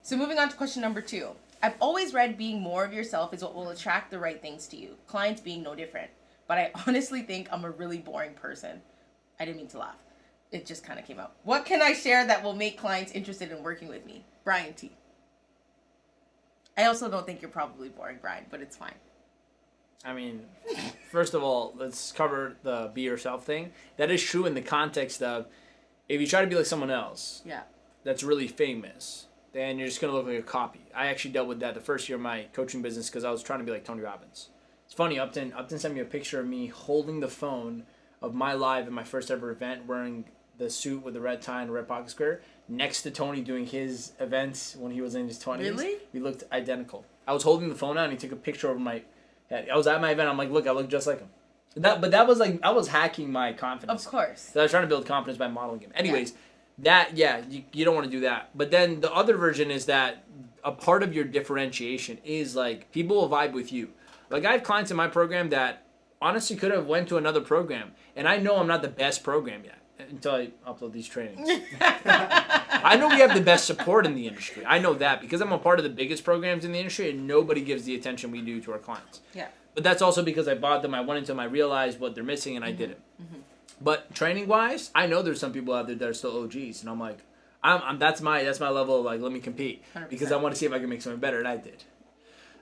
So moving on to question number 2. I've always read being more of yourself is what will attract the right things to you. Clients being no different. But I honestly think I'm a really boring person. I didn't mean to laugh. It just kind of came out. What can I share that will make clients interested in working with me? Brian T. I also don't think you're probably boring, Brian, but it's fine. I mean, first of all, let's cover the be yourself thing. That is true in the context of if you try to be like someone else that's really famous, then you're just going to look like a copy. I actually dealt with that the first year of my coaching business because I was trying to be like Tony Robbins. It's funny, Upton sent me a picture of me holding the phone of my live in my first ever event wearing the suit with the red tie and the red pocket square next to Tony doing his events when he was in his 20s. Really? We looked identical. I was holding the phone out and he took a picture of my head. I was at my event. I'm like, look, I look just like him. That was like, I was hacking my confidence. Of course. So I was trying to build confidence by modeling him. Anyways, you don't want to do that. But then the other version is that a part of your differentiation is like people will vibe with you. Like I have clients in my program that honestly could have went to another program. And I know I'm not the best program yet until I upload these trainings. I know we have the best support in the industry. I know that because I'm a part of the biggest programs in the industry and nobody gives the attention we do to our clients. Yeah. But that's also because I bought them, I went into them, I realized what they're missing, and I did it. Mm-hmm. But training-wise, I know there's some people out there that are still OGs, and I'm like, that's my level of like, let me compete 100%. because I want to see if I can make something better, and I did.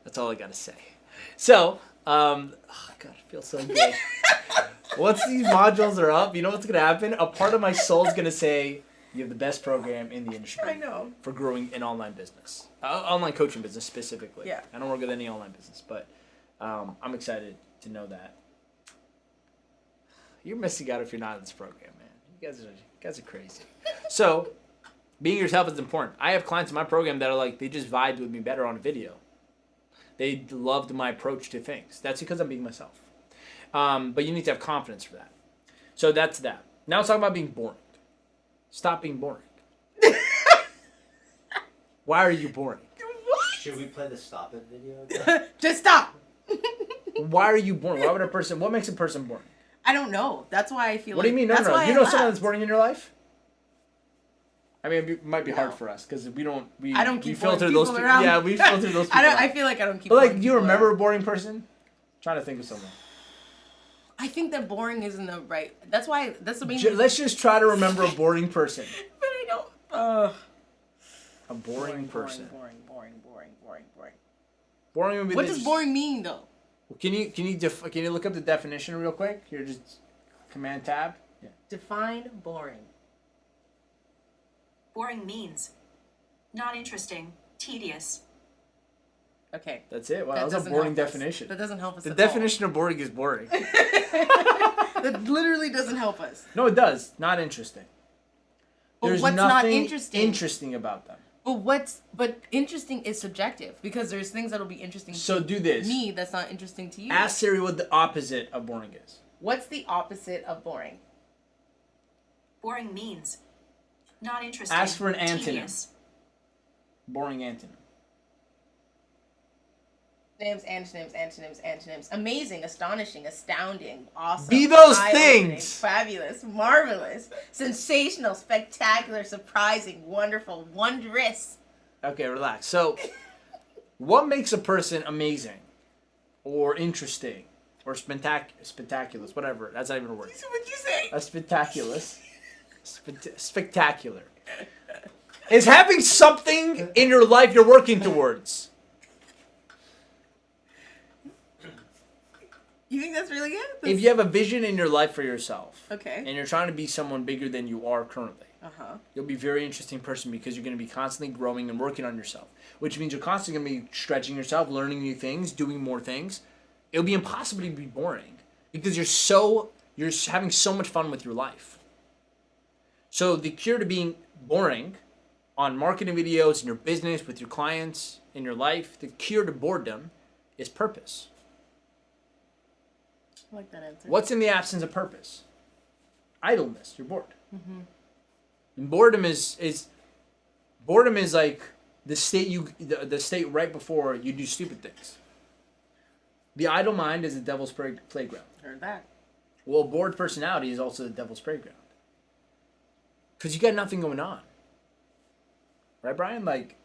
That's all I gotta say. So, oh God, I feel so good. Once these modules are up, you know what's gonna happen? A part of my soul is gonna say, you have the best program in the industry. I know. For growing an online business, online coaching business specifically. Yeah. I don't work with any online business, but I'm excited to know that. You're missing out if you're not in this program, man. You guys are crazy. So, being yourself is important. I have clients in my program that are like, they just vibed with me better on video. They loved my approach to things. That's because I'm being myself. But you need to have confidence for that. So that's that. Now let's talk about being boring. Stop being boring. Why are you boring? Should we play the stop it video again? Just stop. Why are you boring? What makes a person boring? I don't know. That's why I feel What do you mean? No. You know someone that's boring in your life? I mean, it might be hard for us because we don't. I don't keep we filter boring those people people. around. Yeah, we filter those people. I feel like I don't keep. But like, boring do you people remember around. a boring person? I'm trying to think of someone. I think that boring isn't the right. That's the main. Let's just try to remember a boring person. But I don't. A boring person. Boring. Boring would be. What does boring mean though? Can you look up the definition real quick? Here, just Command Tab. Yeah. Define boring. Boring means not interesting, tedious. Okay. That's it. Wow, that was a boring definition. That doesn't help us. The at definition of boring is boring. all. That literally doesn't help us. No, it does. Not interesting. But There's what's not nothing interesting? about them. But interesting is subjective because there's things that'll be interesting So to do this. me that's not interesting to you. Ask Siri what the opposite of boring is. What's the opposite of boring? Boring means not interesting, Ask for an antonym. tedious. Boring antonym. Antonyms. Amazing, astonishing, astounding, awesome. Be those eye-opening, things. Fabulous, marvelous, sensational, spectacular, surprising, wonderful, wondrous. Okay, relax. So, what makes a person amazing, or interesting, or spectacular? Whatever. That's not even a word. What'd you say? A spectacular. Spectacular. Is having something in your life you're working towards. You think that's really good? If you have a vision in your life for yourself, Okay. and you're trying to be someone bigger than you are currently, Uh-huh. you'll be a very interesting person because you're going to be constantly growing and working on yourself, which means you're constantly going to be stretching yourself, learning new things, doing more things. It'll be impossible to be boring because you're having so much fun with your life. So the cure to being boring on marketing videos, in your business, with your clients, in your life, the cure to boredom is purpose. I like that answer. What's in the absence of purpose? Idleness. You're bored. Mm-hmm. And boredom is like the state right before you do stupid things. The idle mind is the devil's playground. Heard that. Well, a bored personality is also the devil's playground. Because you got nothing going on. Right, Brian? Like,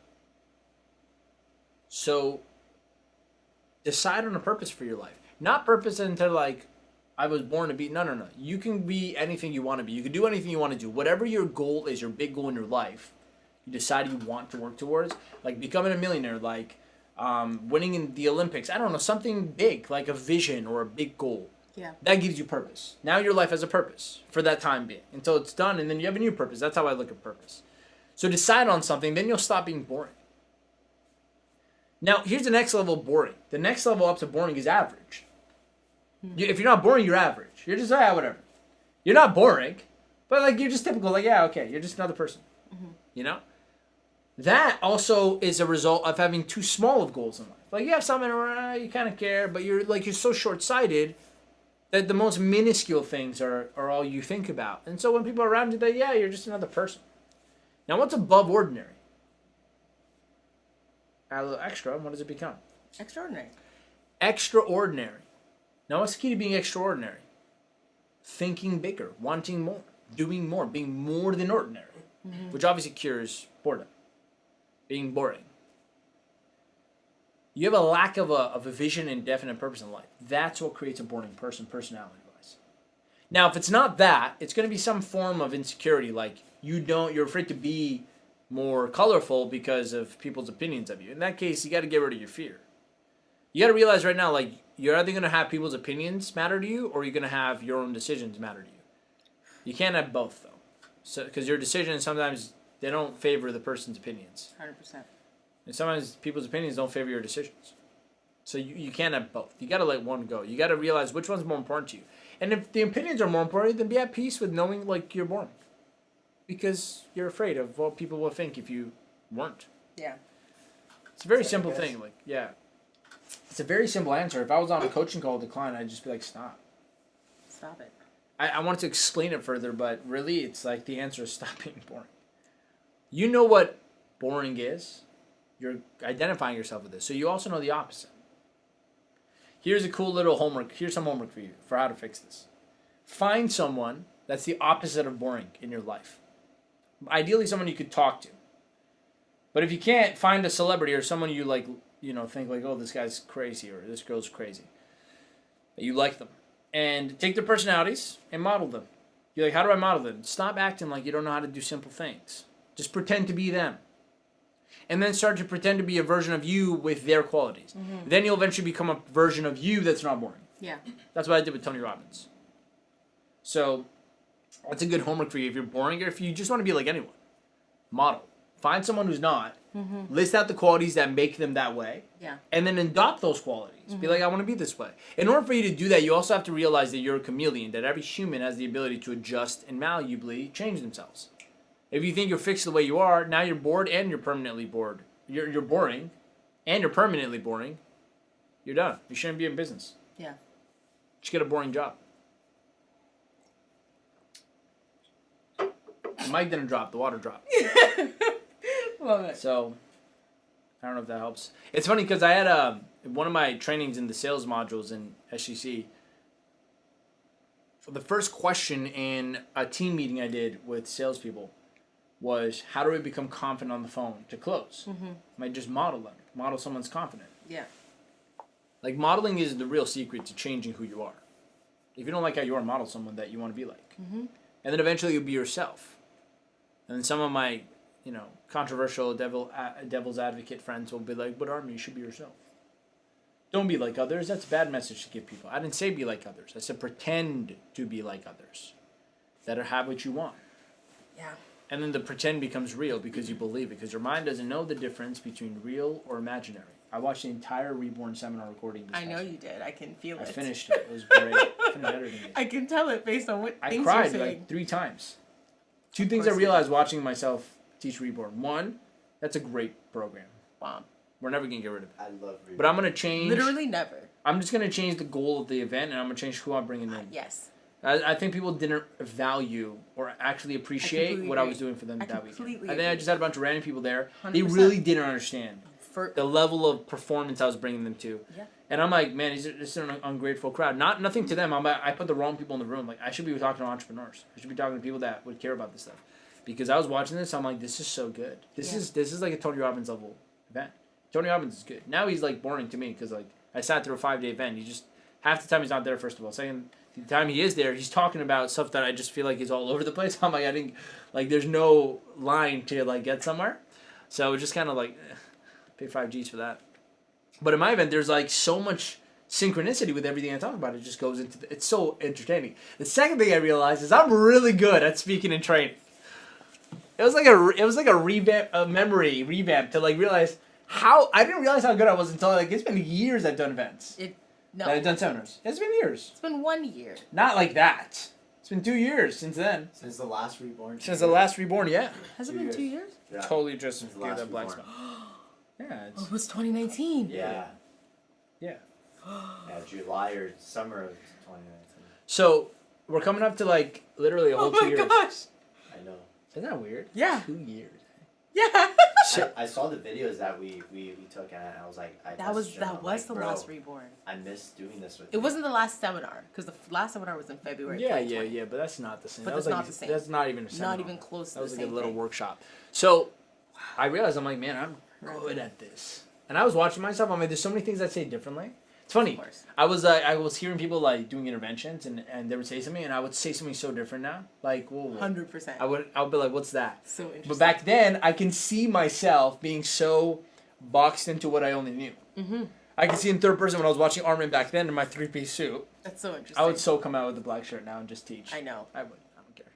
So decide on a purpose for your life. Not purpose into like, I was born to be. No. You can be anything you want to be. You can do anything you want to do. Whatever your goal is, your big goal in your life, you decide you want to work towards. Like becoming a millionaire, like winning in the Olympics. I don't know, something big, like a vision or a big goal. Yeah. That gives you purpose. Now your life has a purpose for that time being until it's done, and then you have a new purpose. That's how I look at purpose. So decide on something, then you'll stop being boring. Now, here's the next level of boring. The next level up to boring is average. If you're not boring, you're average. You're just, whatever. You're not boring, but like you're just typical, like, yeah, okay, you're just another person. You know? That also is a result of having too small of goals in life. Like you have something where you kind of care, but you're so short-sighted that the most minuscule things are all you think about. And so when people are around you, they, yeah, you're just another person. Now, what's above ordinary? Add a little extra, what does it become? Extraordinary. Extraordinary. Now, what's the key to being extraordinary? Thinking bigger, wanting more, doing more, being more than ordinary, which obviously cures boredom, being boring. You have a lack of a vision and definite purpose in life. That's what creates a boring person, personality-wise. Now, if it's not that, it's going to be some form of insecurity, like you're afraid to be more colorful because of people's opinions of you. In that case, you got to get rid of your fear. You got to realize right now, like, you're either going to have people's opinions matter to you, or you're going to have your own decisions matter to you. You can't have both, though. So, because your decisions, sometimes, they don't favor the person's opinions. 100%. And sometimes people's opinions don't favor your decisions. So you can't have both. You got to let one go. You got to realize which one's more important to you. And if the opinions are more important, then be at peace with knowing, like, you're boring. Because you're afraid of what people will think if you weren't. Yeah. It's a very simple thing. Like, yeah. It's a very simple answer. If I was on a coaching call with a client, I'd just be like, stop. Stop it. I wanted to explain it further, but really it's like the answer is stop being boring. You know what boring is. You're identifying yourself with this. So you also know the opposite. Here's a cool little homework. Here's some homework for you for how to fix this. Find someone that's the opposite of boring in your life. Ideally, someone you could talk to. But if you can't, find a celebrity or someone you like, think like, oh, this guy's crazy or this girl's crazy. You like them. And take their personalities and model them. You're like, how do I model them? Stop acting like you don't know how to do simple things. Just pretend to be them. And then start to pretend to be a version of you with their qualities. Then you'll eventually become a version of you that's not boring. Yeah. That's what I did with Tony Robbins. So that's a good homework for you if you're boring or if you just want to be like anyone. Model. Find someone who's not. List out the qualities that make them that way. Yeah. And then adopt those qualities. Be like, I want to be this way. In order for you to do that, you also have to realize that you're a chameleon, that every human has the ability to adjust and malleably change themselves. If you think you're fixed the way you are, now you're bored and you're permanently bored. You're boring and you're permanently boring. You're done. You shouldn't be in business. Yeah. Just get a boring job. The mic didn't drop. The water dropped. Love it. So, I don't know if that helps. It's funny because I had one of my trainings in the sales modules in SGC. The first question in a team meeting I did with salespeople was, how do we become confident on the phone to close? Might just model them. Model someone's confident. Yeah. Like, modeling is the real secret to changing who you are. If you don't like how you are, model someone that you want to be like. And then eventually you'll be yourself. And then some of my, controversial devil's advocate friends will be like, but Armin, you should be yourself. Don't be like others. That's a bad message to give people. I didn't say be like others. I said pretend to be like others. That or have what you want. Yeah. And then the pretend becomes real because you believe it. Because your mind doesn't know the difference between real or imaginary. I watched the entire Reborn seminar recording this I know past you did. I can feel it. I finished it. It was great. I finished editing it. I can tell it based on what I things cried you're saying. like 3 times. 2 things I realized watching myself teach Reborn. 1, that's a great program. Wow. We're never going to get rid of it. I love Reborn. But I'm going to change. Literally never. I'm just going to change the goal of the event, and I'm going to change who I'm bringing in. Yes. I think people didn't value or actually appreciate what I was doing for them that weekend. I think I just had a bunch of random people there. 100%. They really didn't understand For the level of performance I was bringing them to. Yeah. And I'm like, man, this is an ungrateful crowd. Nothing to them. I put the wrong people in the room. Like, I should be talking to entrepreneurs. I should be talking to people that would care about this stuff. Because I was watching this, I'm like, this is so good. This is like a Tony Robbins level event. Tony Robbins is good. Now he's like boring to me because like I sat through a 5-day event. He just half the time he's not there. First of all, second, the time he is there, he's talking about stuff that I just feel like is all over the place. I'm like, I think like there's no line to like get somewhere. So just kind of like pay 5 Gs for that. But in my event, there's like so much synchronicity with everything I talk about. It just goes into it's so entertaining. The second thing I realized is I'm really good at speaking and training. It was like a revamp, a memory revamp to like realize how I didn't realize how good I was until like it's been years I've done events. No. That I've done seminars. It's been years. It's been 1 year. Not like that. It's been 2 years since then. Since the last reborn. Since the last reborn, yeah. Has it been 2 years? Yeah. Totally just Since the gave last that black reborn. spot. Yeah. Oh, it was 2019. Yeah. Yeah. Yeah, July or summer of 2019. So we're coming up to like literally a whole 2 years. Oh my gosh. I know. Isn't that weird? Yeah. 2 years. Yeah. I saw the videos that we took and I was like, That was the last reborn. I miss doing this with It you. wasn't the last seminar because the last seminar was in February. Yeah, 2020. but that's not the same. But that was that's like, not the same. That's not even a seminar. Not even close to That was the like a same little thing. workshop. So I realized I'm like, man, I'm good at this. And I was watching myself. I'm like, there's so many things I say differently. It's funny. Of course. I was hearing people like doing interventions and they would say something and I would say something so different now. Like, whoa. 100%. I would be like, what's that? So interesting. But back then, I can see myself being so boxed into what I only knew. Mm-hmm. I can see in third person when I was watching Armin back then in my 3-piece suit. That's so interesting. I would so come out with the black shirt now and just teach. I know. I would. I don't care.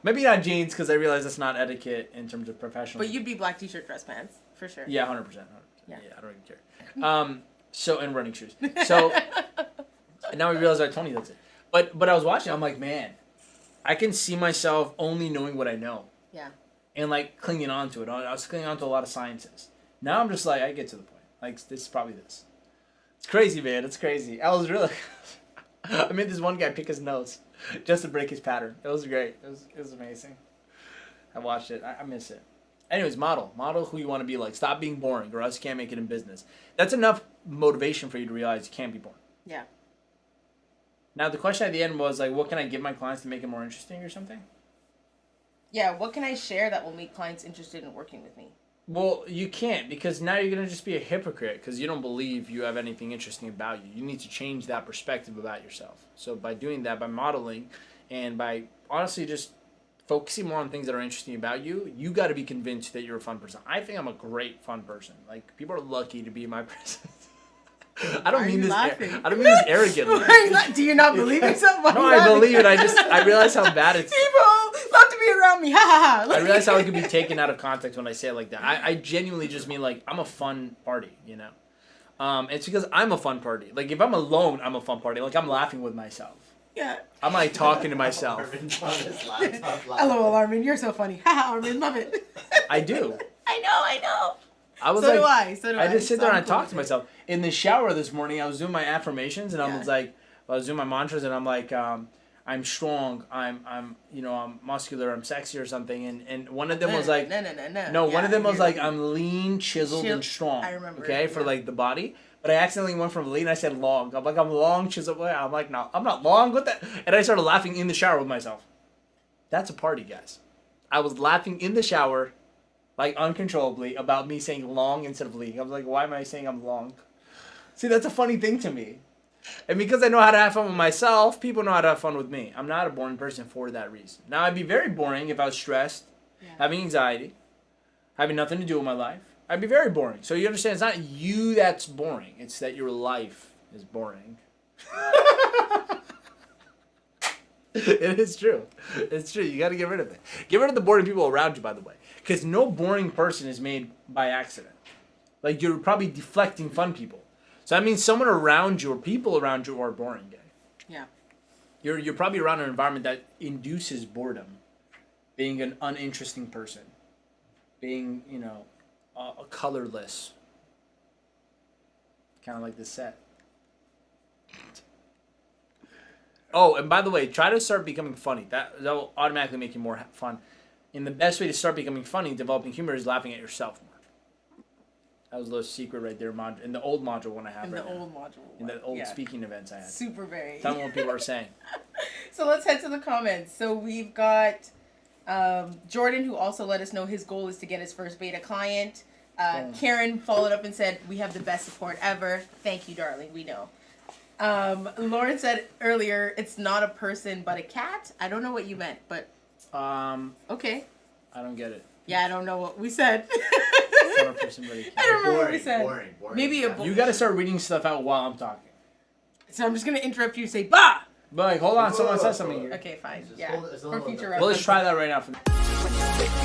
Maybe not jeans because I realize that's not etiquette in terms of professional. But you'd be black t-shirt, dress pants for sure. Yeah, 100%. 100%. Yeah. I don't even care. So and running shoes. So and now I realize that Tony does it. But I was watching. I'm like, man, I can see myself only knowing what I know. Yeah. And like clinging on to it. I was clinging on to a lot of sciences. Now I'm just like, I get to the point. Like this is probably this. It's crazy, man. It's crazy. I was really. I made this one guy pick his nose just to break his pattern. It was great. It was amazing. I watched it. I miss it. Anyways, model who you want to be like. Stop being boring, or else you can't make it in business. That's enough motivation for you to realize you can't be boring. Yeah. Now the question at the end was like, what can I give my clients to make it more interesting, or something? Yeah. What can I share that will make clients interested in working with me? Well, you can't because now you're gonna just be a hypocrite because you don't believe you have anything interesting about you. You need to change that perspective about yourself. So by doing that, by modeling, and by honestly just focusing more on things that are interesting about you, you got to be convinced that you're a fun person. I think I'm a great fun person. Like people are lucky to be in my presence. I don't mean this. I don't mean this arrogantly. Do you not believe yourself? No, I believe it. I realize how bad it's. People love to be around me. Ha ha ha. I realize how it could be taken out of context when I say it like that. I genuinely just mean like I'm a fun party, you know. It's because I'm a fun party. Like if I'm alone, I'm a fun party. Like I'm laughing with myself. Yeah. I'm like talking to myself. Armin's on his laptop LOL, Armin, you're so funny. Haha, Armin, love it. I do. I know. I was So like, do I. So do I. I just sit there and I So I'm talk to myself. In the shower this morning, I was doing my affirmations and I was like, I was doing my mantras and I'm like, I'm strong, I'm muscular, I'm sexy or something. And one of them was like, no, one of them was like, I'm lean, chiseled, and strong. I remember. Okay, for like the body. But I accidentally went from lean. I said long. I'm like, I'm long, chiseled. I'm like, no, I'm not long. What that? And I started laughing in the shower with myself. That's a party, guys. I was laughing in the shower, like uncontrollably, about me saying long instead of lean. I was like, why am I saying I'm long? See, that's a funny thing to me. And because I know how to have fun with myself, people know how to have fun with me. I'm not a boring person for that reason. Now, I'd be very boring if I was stressed, having anxiety, having nothing to do with my life. I'd be very boring. So you understand, it's not you that's boring. It's that your life is boring. It is true. It's true. You got to get rid of it. Get rid of the boring people around you, by the way. Because no boring person is made by accident. Like, you're probably deflecting fun people. So that means someone around you or people around you are boring, guy. Yeah. You're probably around an environment that induces boredom. Being an uninteresting person. Being, colorless. Kind of like this set. Oh, and by the way, try to start becoming funny. That will automatically make you more fun. And the best way to start becoming funny, developing humor, is laughing at yourself more. That was a little secret right there, in the old module one I have right now. In the old speaking events I had. Super very. Tell me what people are saying. So let's head to the comments. So we've got Jordan, who also let us know his goal is to get his first beta client. Karen followed up and said, "We have the best support ever. Thank you, darling. We know." Lauren said earlier, "It's not a person but a cat." I don't know what you meant, but okay. I don't get it. Yeah, I don't know what we said. It's not a person, but a cat. I don't remember what we said. Boring. Maybe a You gotta start reading stuff out while I'm talking. So I'm just gonna interrupt you and say, "Bah!" But like, hold on, someone says something here. Okay, fine. Just Yeah. hold it- it's a For little future bit. reference. Well, let's try that right now.